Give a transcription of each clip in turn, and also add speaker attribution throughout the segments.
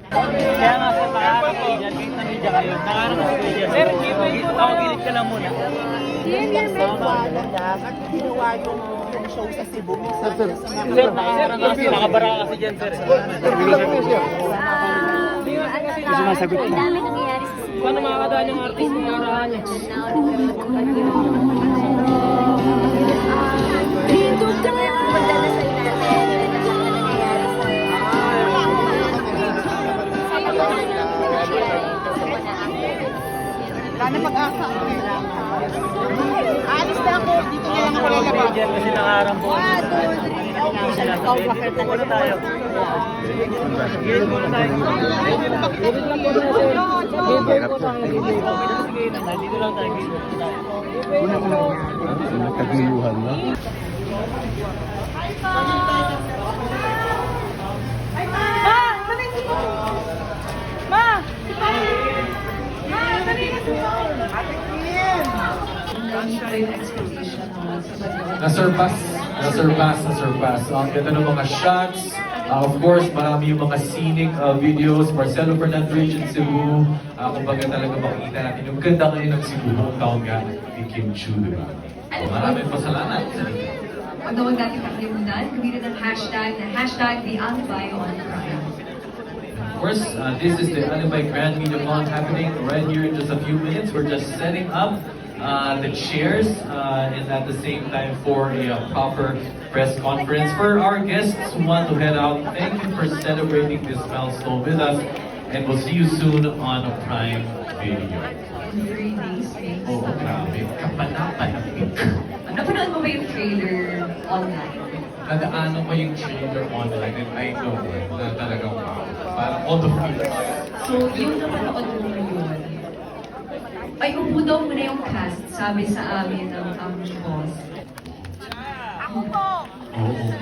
Speaker 1: Kaya nga sa pag-aaral ko, yan, kahit na media kayo, nakaroon sa media. Sir, ako gilid ka lang muna.
Speaker 2: Yan yung wala lang at ginawa yung show sa Cebu.
Speaker 1: Sir, nakabara kasi dyan, sir.
Speaker 3: Sumasagot na. Dami nangyayari sa Cebu.
Speaker 1: Paano makakadaan yung artist ng arahan niya?
Speaker 3: Magdadasal natin. Nangyayari sa
Speaker 2: Wala na mag-asa. Alis na ako. Dito na lang ako lalabas.
Speaker 1: Dyan kasi nakaharang po. Muna tayo. Gilid muna tayo. Gilid lang po tayo. Gilid po tayo. Dito lang tayo.
Speaker 4: Nagtaguyuhan na.
Speaker 5: Na-surpass. Ang ganda ng mga shots. Of course, marami yung mga scenic videos. Marcelo Fernandez in Cebu. Kumbaga talaga makikita natin yung ganda ngayon ng Cebu. Ang taon nga ni Kim Chu, diba? Maraming pasalamat.
Speaker 6: Huwag na huwag natin kakalimutan, gamitin ang hashtag The Alibay on Prime.
Speaker 5: Of course, this is the Alibay Grand Media Con happening right here in just a few minutes. We're just setting up the chairs and at the same time for a proper press conference. For our guests who want to head out, thank you for celebrating this milestone with us, and we'll see you soon on a Prime Video.
Speaker 6: In 3 days, May.
Speaker 5: Oh, grabe. Kapanapanapik.
Speaker 6: Napanood mo ba yung trailer online?
Speaker 5: Nadaanan ko yung trailer online and I know na talagang wow. Parang all the feels.
Speaker 6: So, yung napanood mo ngayon, ay upo daw muna yung cast, sabi sa amin ng boss.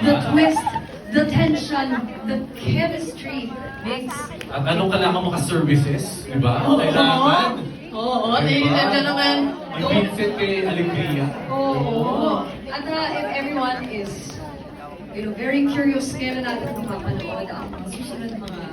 Speaker 6: The twist, the tension, the chemistry makes...
Speaker 5: At anong kailangan mo ka-services, di ba? Kailangan.
Speaker 6: Oo,
Speaker 5: Diba?
Speaker 6: nandiyan naman.
Speaker 5: Yung Vincent kay Alegria.
Speaker 6: Oo. At if everyone is, very curious, kailan natin mapapanood ang susunod mga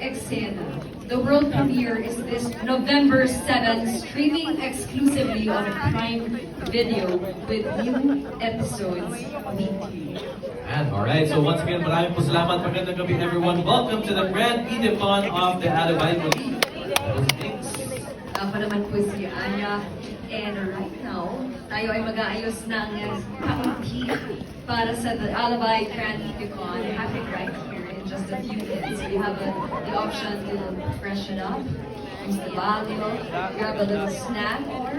Speaker 6: eksena. The world premiere is this November 7, streaming exclusively on Prime Video with new episodes weekly.
Speaker 5: And alright, so once again, maraming po salamat. Magandang gabi everyone. Welcome to the Grand Edifon of the Alibay.
Speaker 6: Ako naman po si Anya. And right now, tayo ay mag-aayos ng kaunti para sa The Alibay Grand Edifon happening right here in just a few minutes. We have the option to freshen up, use the bathroom, grab a little snack, or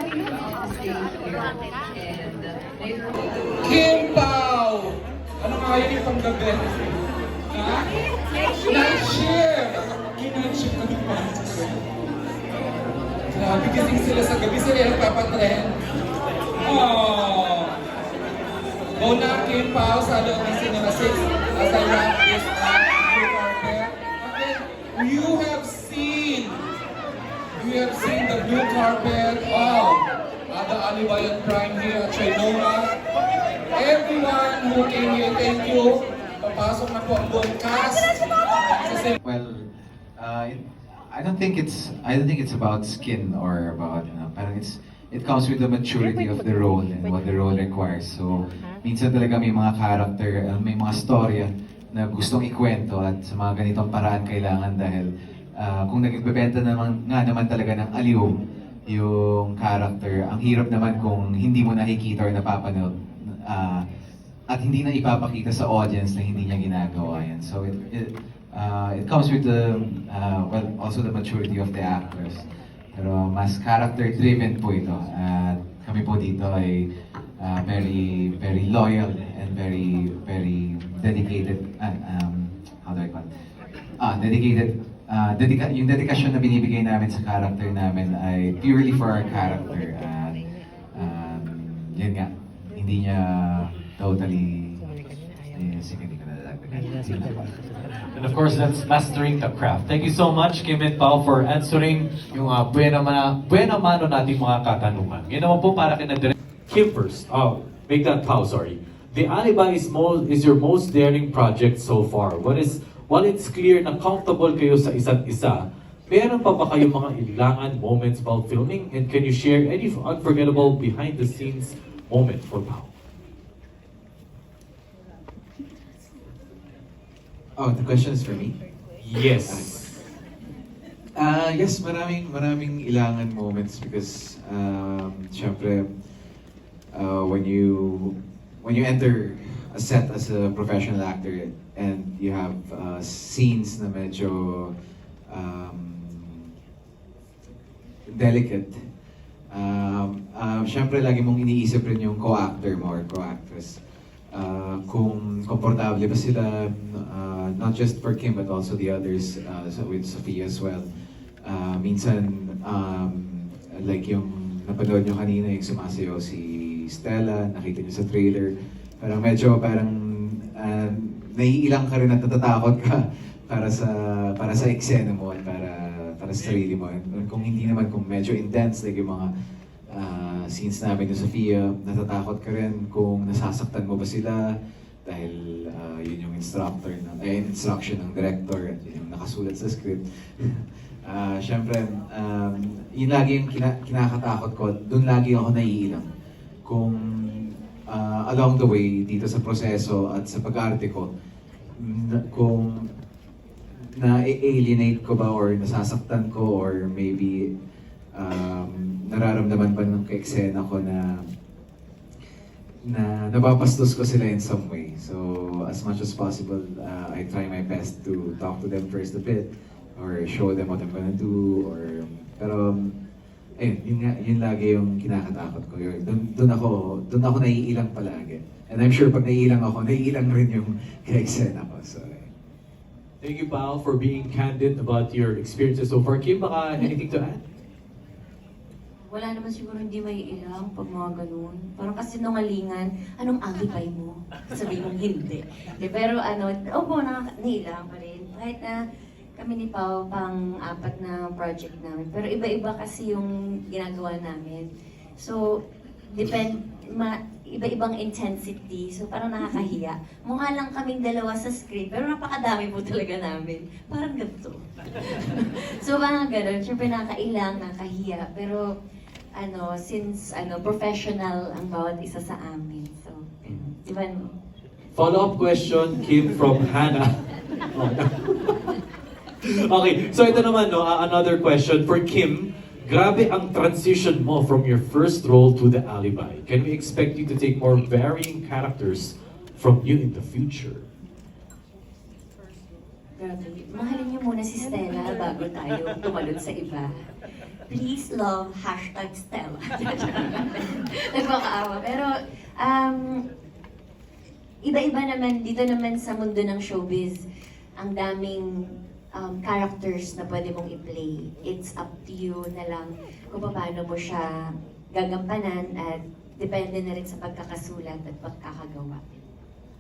Speaker 6: stay here. And later on,
Speaker 7: Kim Pao! Ano nga yun yung panggabi? Ha? Night shift! Night shift na naman. Grabe gising sila sa gabi, sila yung nagpapatrend. Oh! Go na Kim Pao sa loob ng Cinema 6 as I wrap this up. Okay, you have seen the blue carpet of the Alibay Prime here at Trinoma. Everyone who came here, thank you. Papasok na po ang buong cast.
Speaker 4: Well, I don't think it's about skin or about parang it comes with the maturity of the role and what the role requires. So minsan talaga may mga character, may mga storya na gustong ikwento at sa mga ganitong paraan kailangan dahil kung nagbebenta naman talaga ng aliw yung character, ang hirap naman kung hindi mo nakikita or napapanood at hindi na ipapakita sa audience na hindi niya ginagawa yan. So it comes with the also the maturity of the actors. Pero mas character-driven po ito. At kami po dito ay very loyal and very dedicated. How do I call it? Dedicated. Yung dedikasyon na binibigay namin sa character namin ay purely for our character. At yun nga, hindi niya totally. Sige, hindi ko nadadagdagan.
Speaker 5: And of course, that's mastering the craft. Thank you so much, Kim and Pao, for answering yung buena mano nating mga katanungan. Yan naman po para kina Direk Kim first. Make that Pao, sorry. The Alibay is your most daring project so far. What while it's clear na comfortable kayo sa isa't isa, meron pa ba kayong mga ilangan moments while filming? And can you share any unforgettable behind-the-scenes moment for Pao?
Speaker 4: Oh, the question is for me?
Speaker 5: Yes.
Speaker 4: Yes, maraming ilangan moments because syempre when you enter a set as a professional actor and you have scenes na medyo delicate, syempre lagi mong iniisip rin yung co-actor mo or co-actress. Kung komportable ba sila, not just for Kim but also the others, so with Sophia as well. Minsan, like yung napanood nyo kanina, yung sumasayaw si Stella, nakita nyo sa trailer, parang naiilang ka rin at natatakot ka para sa eksena mo at para sa sarili mo. And kung hindi naman, kung medyo intense, like yung mga scenes namin ni Sophia, natatakot ka rin kung nasasaktan mo ba sila dahil yun yung instruction ng director at yun yung nakasulat sa script. Siyempre, yun lagi yung kinakatakot ko. Doon lagi ako naiilang. Kung along the way, dito sa proseso at sa pag-arte ko, kung na-alienate ko ba or nasasaktan ko or maybe nararamdaman pa ng ka-eksena ko na napapastos ko sila in some way. So, as much as possible, I try my best to talk to them first a bit or show them what I'm gonna do pero ayun, yun lagi yung kinakatakot ko. Doon ako naiilang palagi. And I'm sure pag naiilang ako, naiilang rin yung ka-eksena ko. So,
Speaker 5: Thank you, Pao, for being candid about your experiences so far. Kim, baka anything to add?
Speaker 3: Wala naman siguro hindi may ilang pag mga ganun. Parang kasi nungalingan, anong alibay mo? Sabi mong hindi. Pero opo, nailang pa rin. Kahit na kami ni Pao pang-apat na project namin. Pero iba-iba kasi yung ginagawa namin. So, iba-ibang intensity. So, parang nakakahiya. Mukha lang kaming dalawa sa script, pero napakadami po talaga namin. Parang ganito. So, parang ganun. Siyempre nakakailang, nakahiya. Pero, since professional ang bawat isa sa amin. So, di ba?
Speaker 5: Follow-up question, Kim, from Hannah. Okay, so ito naman, another question for Kim. Grabe ang transition mo from your first role to The Alibi. Can we expect you to take more varying characters from you in the future?
Speaker 3: Grabe. Mahalin niyo muna si Stella bago tayo tumalon sa iba. Please love #Stella. Nagpakaawa. Pero, iba-iba naman, dito naman sa mundo ng showbiz, ang daming characters na pwede mong i-play. It's up to you na lang kung paano mo siya gagampanan at depende na rin sa pagkakasulat at pagkakagawa.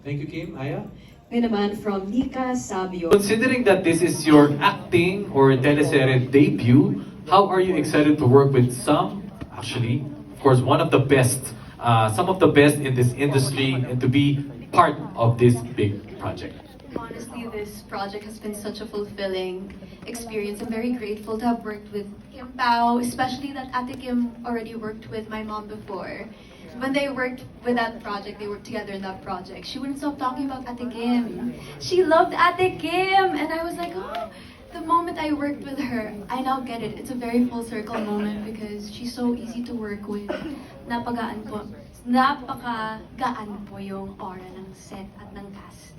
Speaker 5: Thank you, Kim. Aya?
Speaker 6: Ngayon naman from Nika Sabio.
Speaker 5: Considering that this is your acting or teleserye debut, how are you excited to work with some of the best in this industry and to be part of this big project?
Speaker 8: Honestly, this project has been such a fulfilling experience. I'm very grateful to have worked with Kim Pao, especially that Ate Kim already worked with my mom before. When they worked with that project, they worked together in that project, she wouldn't stop talking about Ate Kim. She loved Ate Kim! And I was like, oh, the moment I worked with her, I now get it. It's a very full circle moment because she's so easy to work with. Napakagaan po yung aura ng set at ng cast.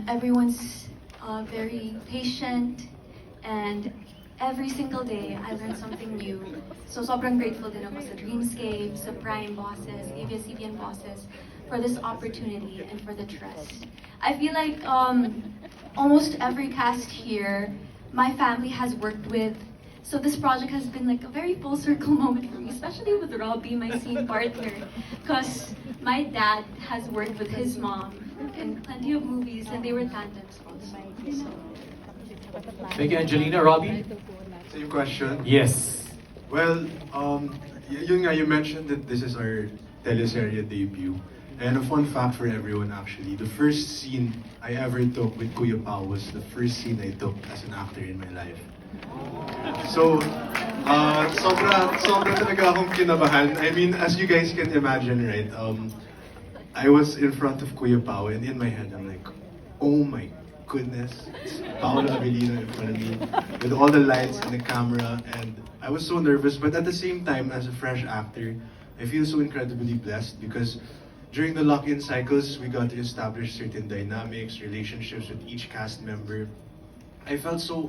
Speaker 8: Everyone's very patient, and every single day I learn something new. So sobrang grateful din ako sa Dreamscape, sa Prime bosses, ABS-CBN bosses for this opportunity and for the trust. I feel like almost every cast here, my family has worked with. So this project has been like a very full circle moment for me, especially with Robbie, my scene partner, because my dad has worked with his mom in plenty of movies, and they were tandems also. So.
Speaker 5: Thank you, Angelina. Robbie?
Speaker 9: Same question.
Speaker 5: Yes.
Speaker 9: Well, yun nga, you mentioned that this is our teleserye debut. And a fun fact for everyone actually, the first scene I ever took with Kuya Pao was the first scene I took as an actor in my life. So, sobra talaga akong kinabahan. I mean, as you guys can imagine, right? I was in front of Kuya Pao and in my head I'm like, oh my goodness, it's Paolo Avellino in front of me with all the lights and the camera, and I was so nervous, but at the same time, as a fresh actor, I feel so incredibly blessed because during the lock-in cycles, we got to establish certain dynamics, relationships with each cast member. I felt so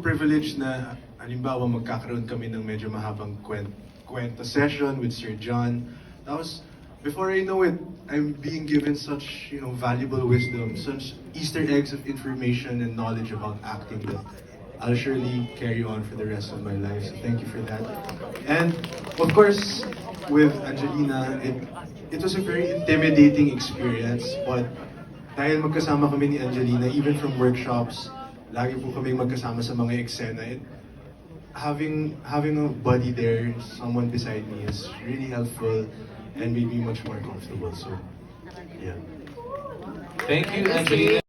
Speaker 9: privileged na, halimbawa, magkakaroon kami ng medyo mahabang kwento session with Sir John. That was, before I know it, I'm being given such, valuable wisdom, such Easter eggs of information and knowledge about acting that I'll surely carry on for the rest of my life. So thank you for that. And of course, with Angelina, it was a very intimidating experience, but dahil magkasama kami ni Angelina, even from workshops, lagi po kaming magkasama sa mga eksena. Having a buddy there, someone beside me, is really helpful and made me much more comfortable. So, yeah.
Speaker 5: Thank you, Angelina.